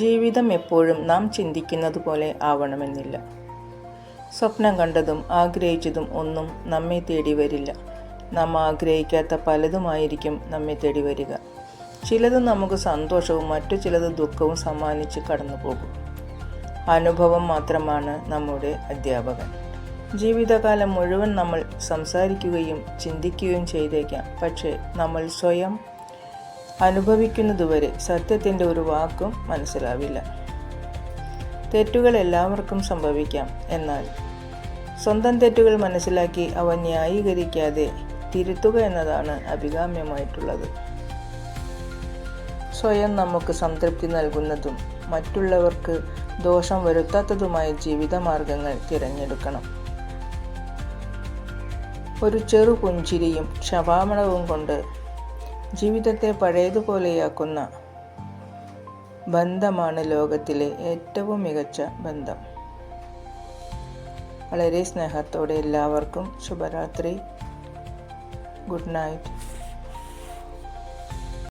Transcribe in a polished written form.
ജീവിതം എപ്പോഴും നാം ചിന്തിക്കുന്നത് പോലെ ആവണമെന്നില്ല. സ്വപ്നം കണ്ടതും ആഗ്രഹിച്ചതും ഒന്നും നമ്മെ തേടി വരില്ല. നാം ആഗ്രഹിക്കാത്ത പലതുമായിരിക്കും നമ്മെ തേടി വരിക. ചിലത് നമുക്ക് സന്തോഷവും മറ്റു ചിലത് ദുഃഖവും സമ്മാനിച്ച് കടന്നു പോകും. അനുഭവം മാത്രമാണ് നമ്മുടെ അധ്യാപകൻ. ജീവിതകാലം മുഴുവൻ നമ്മൾ സംസാരിക്കുകയും ചിന്തിക്കുകയും ചെയ്തേക്കാം. പക്ഷേ നമ്മൾ സ്വയം അനുഭവിക്കുന്നതുവരെ സത്യത്തിൻ്റെ ഒരു വാക്കും മനസ്സിലാവില്ല. തെറ്റുകൾ എല്ലാവർക്കും സംഭവിക്കാം. എന്നാൽ സ്വന്തം തെറ്റുകൾ മനസ്സിലാക്കി അവ ന്യായീകരിക്കാതെ തിരുത്തുക എന്നതാണ് അഭികാമ്യമായിട്ടുള്ളത്. സ്വയം നമുക്ക് സംതൃപ്തി നൽകുന്നതും മറ്റുള്ളവർക്ക് ദോഷം വരുത്താത്തതുമായ ജീവിതമാർഗങ്ങൾ തിരഞ്ഞെടുക്കണം. ഒരു ചെറു പുഞ്ചിരിയും ക്ഷമാപണവും കൊണ്ട് ജീവിതത്തെ പഴയതുപോലെയാക്കുന്ന ബന്ധമാണ് ലോകത്തിലെ ഏറ്റവും മികച്ച ബന്ധം. വളരെ സ്നേഹത്തോടെ എല്ലാവർക്കും ശുഭരാത്രി. Good night.